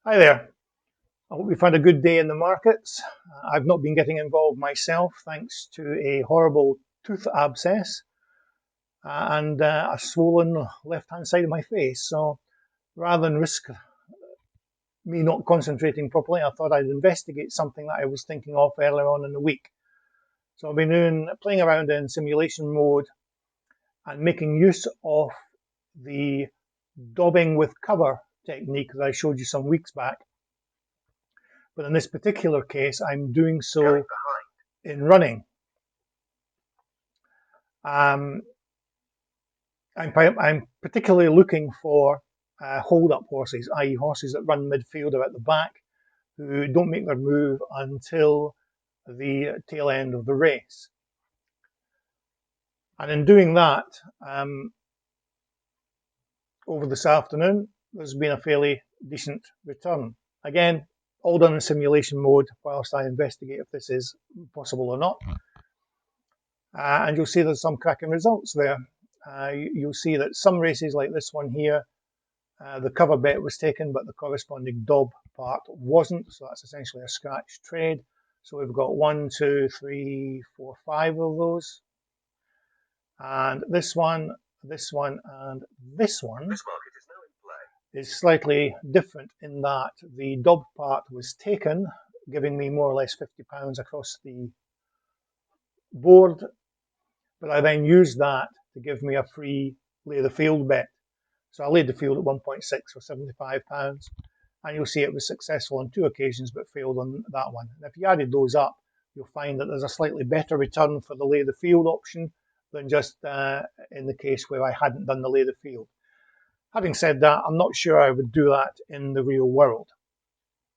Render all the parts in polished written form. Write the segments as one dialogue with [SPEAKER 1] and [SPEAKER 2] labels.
[SPEAKER 1] Hi there. I hope you've had a good day in the markets. I've not been getting involved myself thanks to a horrible tooth abscess and a swollen left-hand side of my face. So rather than risk me not concentrating properly, I thought I'd investigate something that I was thinking of earlier on in the week. So I've been playing around in simulation mode and making use of the DOBbing with cover technique that I showed you some weeks back. But in this particular case, I'm doing so in running. I'm particularly looking for hold-up horses, i.e. horses that run midfield or at the back, who don't make their move until the tail end of the race. And in doing that, over this afternoon, there's been a fairly decent return. Again, all done in simulation mode whilst I investigate if this is possible or not. And you'll see there's some cracking results there. You'll see that some races like this one here, the cover bet was taken, but the corresponding DOB part wasn't. So that's essentially a scratch trade. So we've got 1, 2, 3, 4, 5 of those. And this one, and this one is slightly different in that the DOB part was taken, giving me more or less £50 across the board. But I then used that to give me a free lay the field bet. So I laid the field at 1.6 for £75, and you'll see it was successful on 2 occasions but failed on that one. And if you added those up, you'll find that there's a slightly better return for the lay the field option than just in the case where I hadn't done the lay the field. Having said that, I'm not sure I would do that in the real world.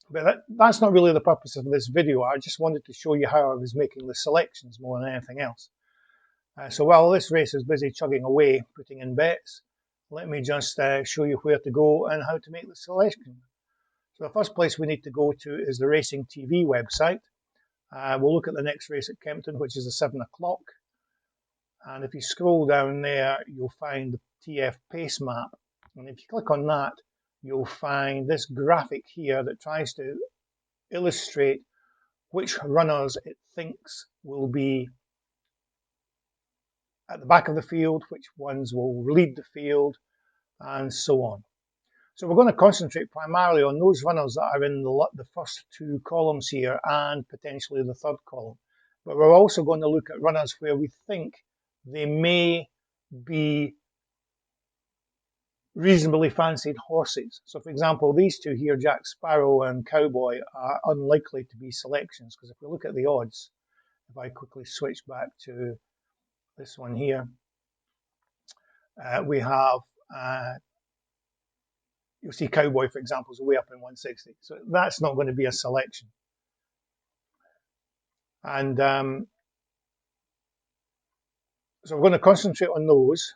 [SPEAKER 1] But that's not really the purpose of this video. I just wanted to show you how I was making the selections more than anything else. So while this race is busy chugging away, putting in bets, let me just show you where to go and how to make the selection. So the first place we need to go to is the Racing TV website. We'll look at the next race at Kempton, which is at 7 o'clock. And if you scroll down there, you'll find the TF pace map. And if you click on that, you'll find this graphic here that tries to illustrate which runners it thinks will be at the back of the field, which ones will lead the field, and so on. So we're going to concentrate primarily on those runners that are in the first 2 columns here and potentially the 3rd column. But we're also going to look at runners where we think they may be reasonably fancied horses. So for example, these 2 here, Jack Sparrow and Cowboy, are unlikely to be selections, because if we look at the odds, if I quickly switch back to this one here, we have you'll see Cowboy, for example, is way up in 160. So that's not going to be a selection. And so we're going to concentrate on those,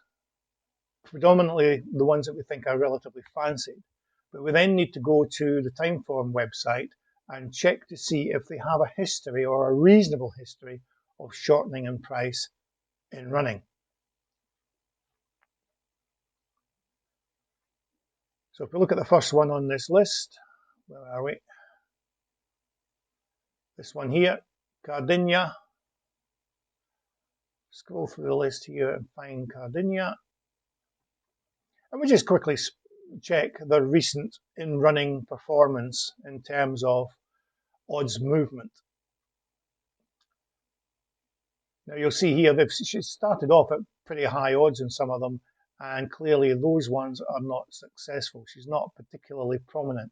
[SPEAKER 1] predominantly the ones that we think are relatively fancied. But we then need to go to the Timeform website and check to see if they have a history or a reasonable history of shortening in price in running. So if we look at the first one on this list, where are we? This one here, Cardinia. Scroll through the list here and find Cardinia. And we just quickly check the recent in-running performance in terms of odds movement. Now you'll see here that she started off at pretty high odds in some of them, and clearly those ones are not successful. She's not particularly prominent,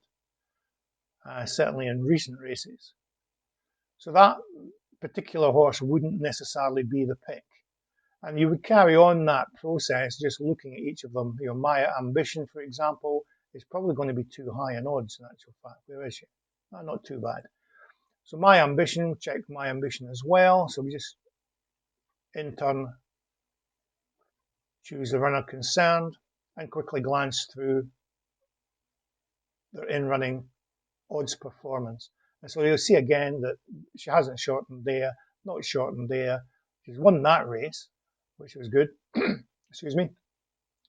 [SPEAKER 1] certainly in recent races. So that particular horse wouldn't necessarily be the pick. And you would carry on that process just looking at each of them. You know, My Ambition, for example, is probably going to be too high in odds in actual fact. Where is she? Not too bad. So My Ambition, check My Ambition as well. So we just in turn choose the runner concerned and quickly glance through their in-running odds performance. And so you'll see again that she hasn't shortened there, not shortened there. She's won that race, which was good. Excuse me.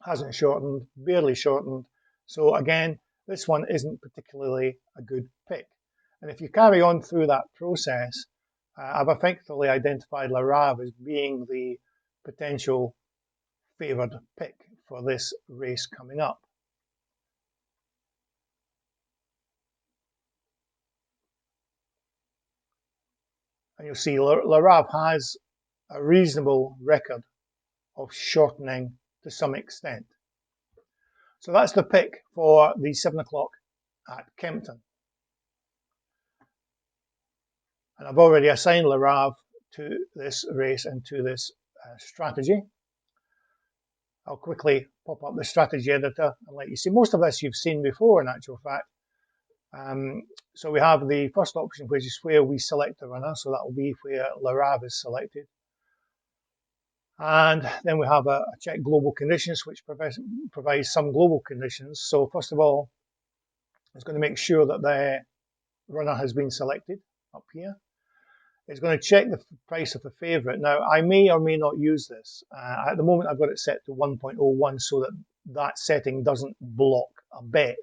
[SPEAKER 1] Hasn't shortened, barely shortened. So again, This one isn't particularly a good pick. And if you carry on through that process, I've effectively identified Le Rave as being the potential favoured pick for this race coming up. And you'll see Le Rave has a reasonable record of shortening to some extent. So that's the pick for the 7 o'clock at Kempton. And I've already assigned Le Rave to this race and to this strategy. I'll quickly pop up the strategy editor and let you see. Most of this you've seen before, in actual fact. So we have the first option, which is where we select the runner. So that will be where Le Rave is selected. And then we have a check global conditions, which provides some global conditions. So first of all, it's going to make sure that the runner has been selected up here. It's going to check the price of the favourite. Now, I may or may not use this. At the moment, I've got it set to 1.01 so that that setting doesn't block a bet.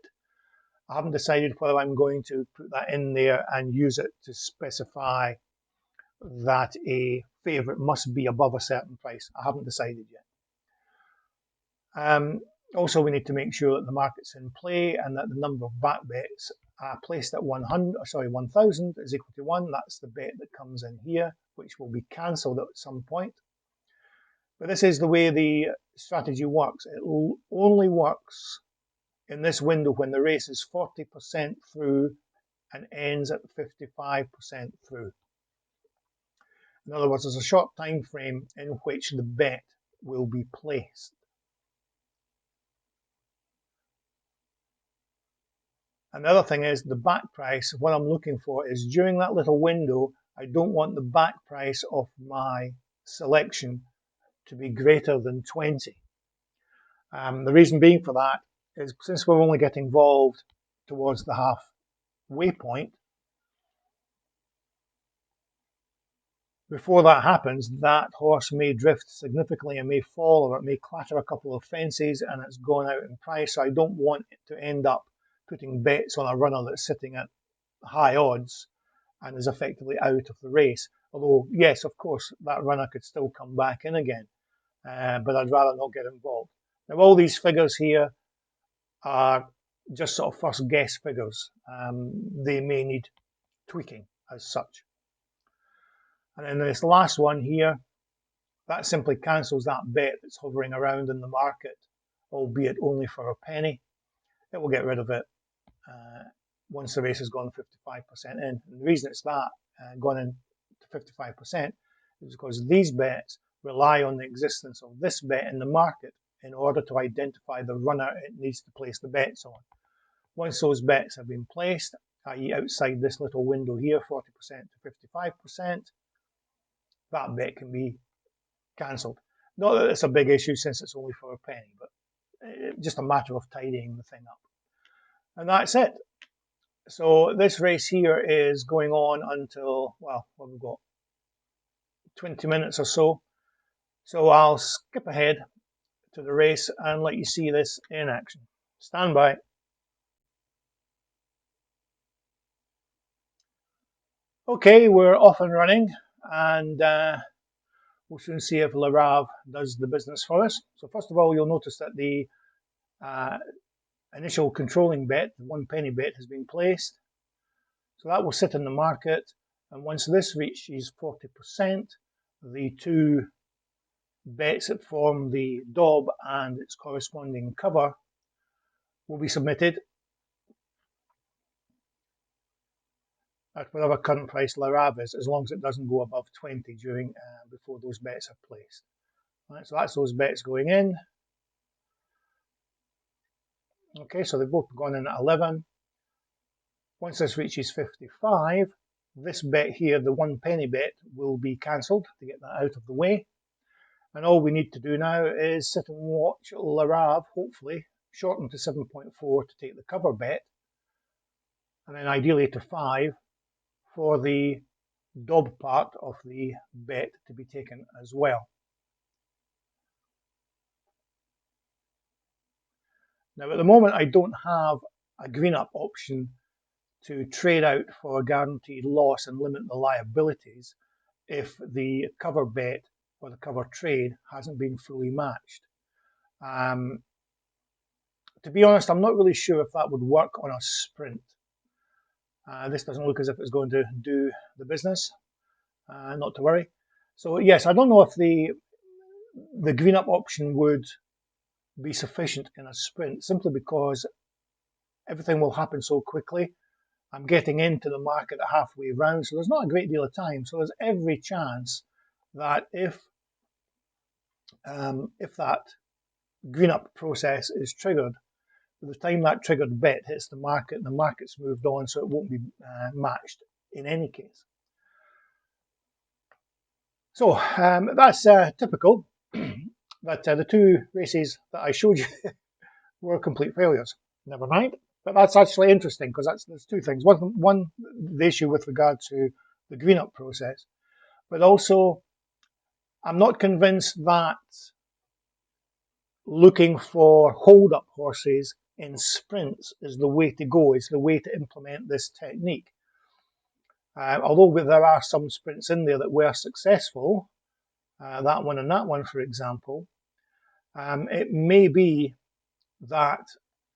[SPEAKER 1] I haven't decided whether I'm going to put that in there and use it to specify that a favourite must be above a certain price. I haven't decided yet. Also, we need to make sure that the market's in play and that the number of back bets placed at 1,000 is equal to 1. That's the bet that comes in here, which will be cancelled at some point. But this is the way the strategy works. It only works in this window when the race is 40% through and ends at 55% through. In other words, there's a short time frame in which the bet will be placed. And the other thing is the back price. What I'm looking for is during that little window, I don't want the back price of my selection to be greater than 20. The reason being for that is since we're only getting involved towards the halfway point, before that happens, that horse may drift significantly and may fall, or it may clatter a couple of fences and it's gone out in price. So I don't want it to end up putting bets on a runner that's sitting at high odds and is effectively out of the race. Although, yes, of course, that runner could still come back in again, but I'd rather not get involved. Now, all these figures here are just sort of first guess figures. They may need tweaking as such. And then this last one here, that simply cancels that bet that's hovering around in the market, albeit only for a penny. It will get rid of it once the race has gone 55% in. And the reason it's that gone in to 55% is because these bets rely on the existence of this bet in the market in order to identify the runner it needs to place the bets on. Once those bets have been placed, i.e. outside this little window here, 40% to 55%, that bet can be cancelled. Not that it's a big issue since it's only for a penny, but just a matter of tidying the thing up. And that's it. So this race here is going on until, well, what we've got, 20 minutes or so. So I'll skip ahead to the race and let you see this in action. Stand by. Okay, we're off and running, and we'll soon see if Le Rave does the business for us. So first of all, you'll notice that the initial controlling bet, the 1 penny bet, has been placed. So that will sit in the market, and once this reaches 40%, the two bets that form the DOB and its corresponding cover will be submitted at whatever current price Le Rave is, as long as it doesn't go above 20 during before those bets are placed. Right, so that's those bets going in. Okay, so they've both gone in at 11. Once this reaches 55, this bet here, the 1 penny bet, will be cancelled to get that out of the way. And all we need to do now is sit and watch Le Rave, hopefully, shorten to 7.4 to take the cover bet, and then ideally to 5 for the DOB part of the bet to be taken as well. Now at the moment I don't have a green up option to trade out for a guaranteed loss and limit the liabilities if the cover bet or the cover trade hasn't been fully matched. To be honest, I'm not really sure if that would work on a sprint. This doesn't look as if it's going to do the business, not to worry. So yes, I don't know if the green up option would be sufficient in a sprint, simply because everything will happen so quickly. I'm getting into the market at halfway round, so there's not a great deal of time. So there's every chance that if that green up process is triggered, by the time that triggered bet hits the market, and the market's moved on, so it won't be matched in any case. So that's typical, that the two races that I showed you were complete failures. Never mind. But that's actually interesting, because there's two things. One, the issue with regard to the green up process, but also I'm not convinced that looking for hold up horses in sprints is the way to go, is the way to implement this technique. Although there are some sprints in there that were successful, that one and that one, for example, it may be that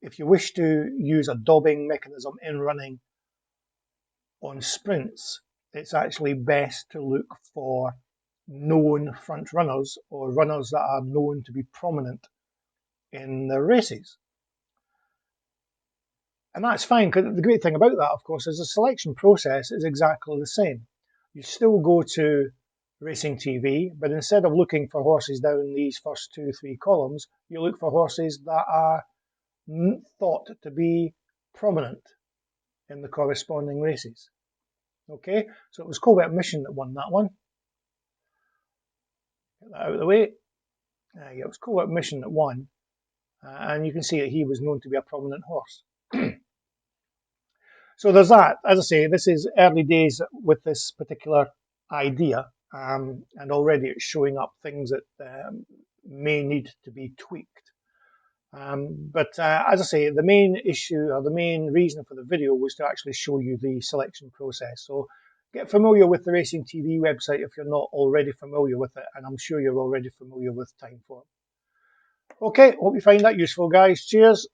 [SPEAKER 1] if you wish to use a DOBbing mechanism in running on sprints, it's actually best to look for known front runners, or runners that are known to be prominent in the races. And that's fine, because the great thing about that, of course, is the selection process is exactly the same. You still go to Racing TV, but instead of looking for horses down these first 2-3 columns, you look for horses that are thought to be prominent in the corresponding races. Okay, so it was Covert Mission that won that one. Get that out of the way. Yeah, it was Covert Mission that won, and you can see that he was known to be a prominent horse. So there's that. As I say, this is early days with this particular idea, and already it's showing up things that may need to be tweaked. But as I say, the main issue, or the main reason for the video, was to actually show you the selection process. So get familiar with the Racing TV website if you're not already familiar with it, and I'm sure you're already familiar with Timeform. Okay, hope you find that useful, guys. Cheers.